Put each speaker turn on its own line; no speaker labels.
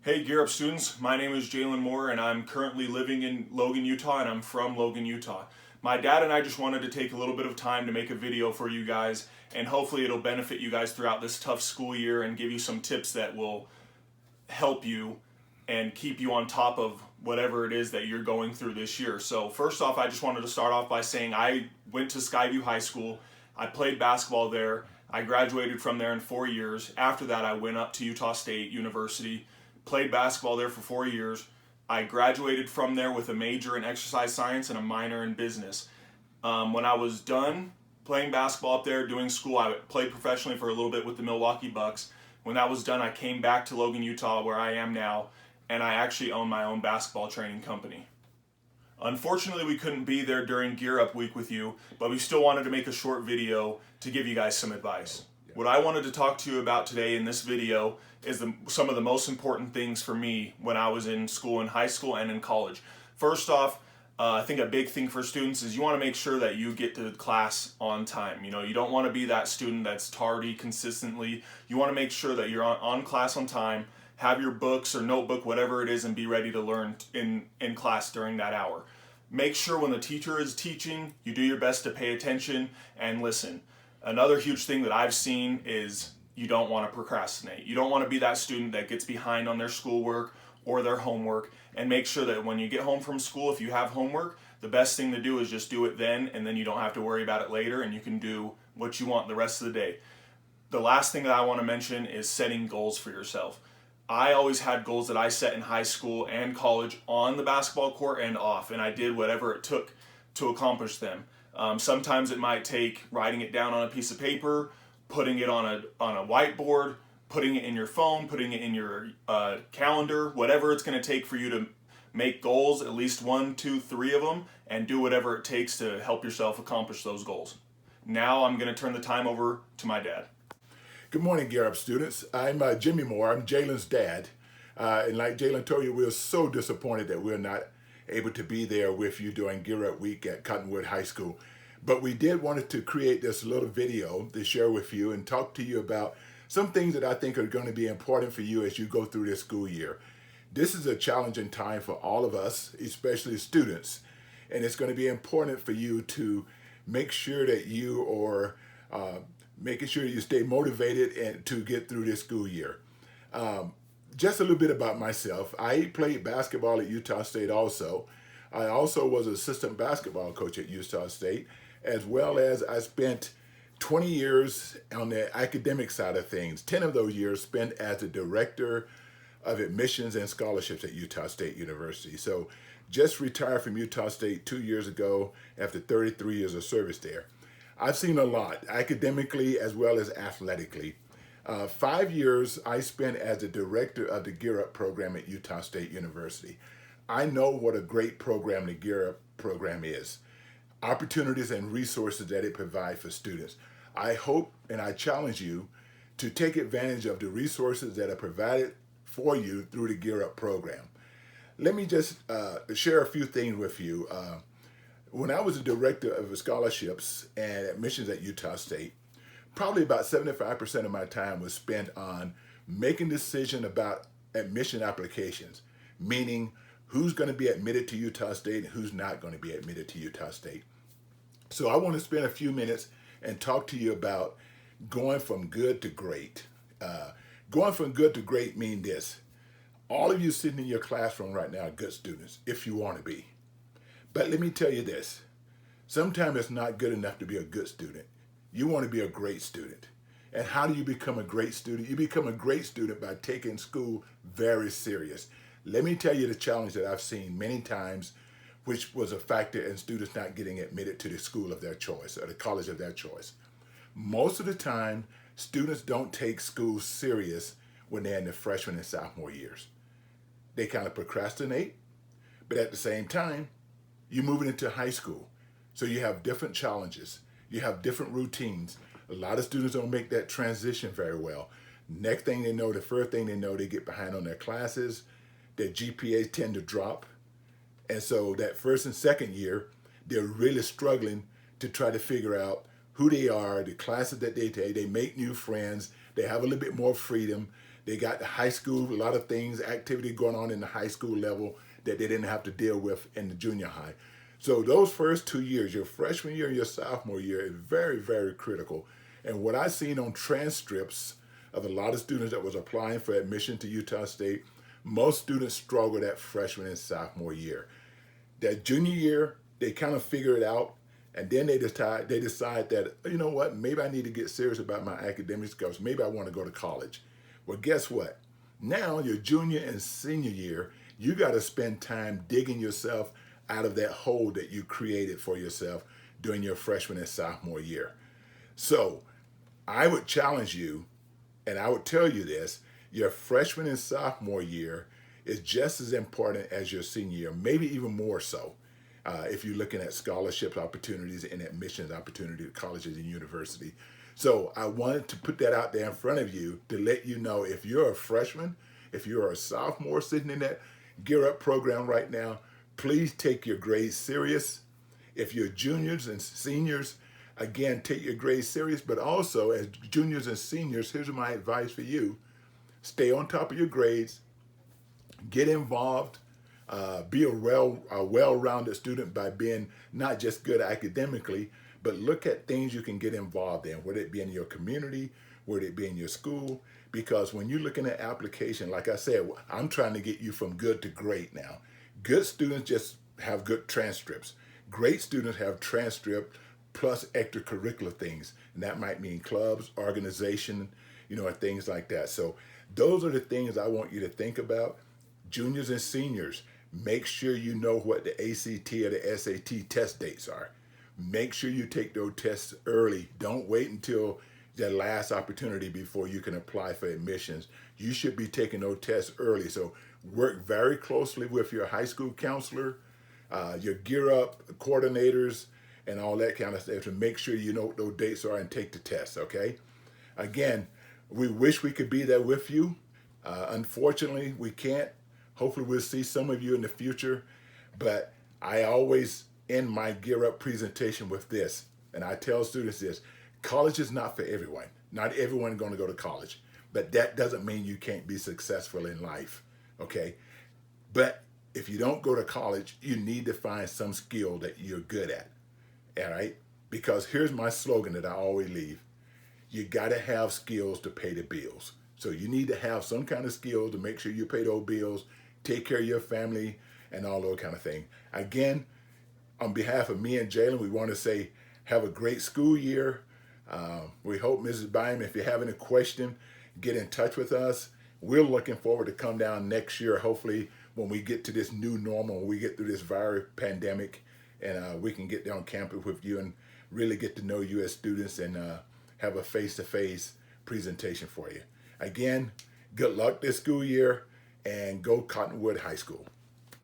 Hey Gear Up students, my name is Jalen Moore and I'm currently living in Logan, Utah, and I'm from Logan, Utah. My dad and I just wanted to take a little bit of time to make a video for you guys, and hopefully it'll benefit you guys throughout this tough school year and give you some tips that will help you and keep you on top of whatever it is that you're going through this year. So first off, I just wanted to start off by saying I went to Skyview High School. I played basketball there. I graduated from there in 4 years. After that, I went up to Utah State University, played basketball there for 4 years. I graduated from there with a major in exercise science and a minor in business. When I was done playing basketball up there, doing school, I played professionally for a little bit with the Milwaukee Bucks. When that was done, I came back to Logan, Utah, where I am now, and I actually own my own basketball training company. Unfortunately, we couldn't be there during Gear Up Week with you, but we still wanted to make a short video to give you guys some advice. What I wanted to talk to you about today in this video is some of the most important things for me when I was in school, in high school and in college. First off, I think a big thing for students is you want to make sure that you get to class on time. You know, you don't want to be that student that's tardy consistently. You want to make sure that you're on class on time, have your books or notebook, whatever it is, and be ready to learn in class during that hour. Make sure when the teacher is teaching, you do your best to pay attention and listen. Another huge thing that I've seen is you don't want to procrastinate. You don't want to be that student that gets behind on their schoolwork or their homework, and make sure that when you get home from school, if you have homework, the best thing to do is just do it then, and then you don't have to worry about it later, and you can do what you want the rest of the day. The last thing that I want to mention is setting goals for yourself. I always had goals that I set in high school and college on the basketball court and off, and I did whatever it took to accomplish them. Sometimes it might take writing it down on a piece of paper, putting it on a whiteboard, putting it in your phone, putting it in your calendar, whatever it's going to take for you to make goals, at least 1, 2, 3 of them, and do whatever it takes to help yourself accomplish those goals. Now I'm going to turn the time over to my dad.
Good morning, Gear Up students. I'm Jimmy Moore. I'm Jalen's dad. And like Jalen told you, we're so disappointed that we're not able to be there with you during Gear Up Week at Cottonwood High School. But we did wanted to create this little video to share with you and talk to you about some things that I think are going to be important for you as you go through this school year. This is a challenging time for all of us, especially students. And it's going to be important for you to make sure that you are making sure you stay motivated and to get through this school year. Just a little bit about myself. I played basketball at Utah State also. I also was an assistant basketball coach at Utah State, as well as I spent 20 years on the academic side of things. 10 of those years spent as the director of admissions and scholarships at Utah State University. So just retired from Utah State 2 years ago after 33 years of service there. I've seen a lot, academically as well as athletically. 5 years I spent as the director of the Gear Up program at Utah State University. I know what a great program the Gear Up program is. Opportunities and resources that it provides for students. I hope and I challenge you to take advantage of the resources that are provided for you through the Gear Up program. Let me just share a few things with you. When I was the director of scholarships and admissions at Utah State, probably about 75% of my time was spent on making decisions about admission applications, meaning who's going to be admitted to Utah State and who's not going to be admitted to Utah State. So I want to spend a few minutes and talk to you about going from good to great. Going from good to great means this. All of you sitting in your classroom right now are good students, if you want to be. But let me tell you this. Sometimes it's not good enough to be a good student. You want to be a great student. And how do you become a great student? You become a great student by taking school very serious. Let me tell you the challenge that I've seen many times, which was a factor in students not getting admitted to the school of their choice or the college of their choice. Most of the time, students don't take school serious when they're in the freshman and sophomore years. They kind of procrastinate, but at the same time, you're moving into high school. So you have different challenges. You have different routines. A lot of students don't make that transition very well. Next thing they know, the first thing they know, they get behind on their classes. Their GPAs tend to drop. And so that first and second year, they're really struggling to try to figure out who they are, the classes that they take. They make new friends. They have a little bit more freedom. They got the high school, a lot of things, activity going on in the high school level that they didn't have to deal with in the junior high. So those first 2 years, your freshman year and your sophomore year, is very, very critical. And what I've seen on transcripts of a lot of students that was applying for admission to Utah State, most students struggle that freshman and sophomore year. That junior year, they kind of figure it out, and then they decide that, you know what, maybe I need to get serious about my academic skills. Maybe I want to go to college. Well, guess what? Now, your junior and senior year, you got to spend time digging yourself out of that hole that you created for yourself during your freshman and sophomore year. So I would challenge you, and I would tell you this, your freshman and sophomore year is just as important as your senior year, maybe even more so, if you're looking at scholarship opportunities and admissions opportunity to colleges and universities. So I wanted to put that out there in front of you to let you know, if you're a freshman, if you're a sophomore sitting in that Gear Up program right now, please take your grades serious. If you're juniors and seniors, again, take your grades serious, but also as juniors and seniors, here's my advice for you. Stay on top of your grades, get involved, be a well-rounded student by being not just good academically, but look at things you can get involved in, whether it be in your community, whether it be in your school, because when you're looking at application, like I said, I'm trying to get you from good to great now. Good students just have good transcripts. Great students have transcript plus extracurricular things, and that might mean clubs, organization, and things like that. So those are the things I want you to think about. Juniors and seniors, make sure you know what the ACT or the SAT test dates are. Make sure you take those tests early. Don't wait until the last opportunity before you can apply for admissions. You should be taking those tests early. So work very closely with your high school counselor, your Gear Up coordinators, and all that kind of stuff to make sure you know what those dates are and take the test, okay? Again, we wish we could be there with you. Unfortunately, we can't. Hopefully we'll see some of you in the future, but I always end my Gear Up presentation with this, and I tell students this: college is not for everyone. Not everyone is going to go to college, but that doesn't mean you can't be successful in life, okay? But if you don't go to college, you need to find some skill that you're good at, all right? Because here's my slogan that I always leave: you got to have skills to pay the bills. So you need to have some kind of skill to make sure you pay those bills, take care of your family, and all those kind of things. Again, on behalf of me and Jalen, we want to say have a great school year. We hope, Mrs. Bynum, if you have any question, get in touch with us. We're looking forward to come down next year, hopefully, when we get to this new normal, when we get through this virus pandemic, and we can get down campus with you and really get to know you as students and have a face-to-face presentation for you. Again, good luck this school year, and go Cottonwood High School.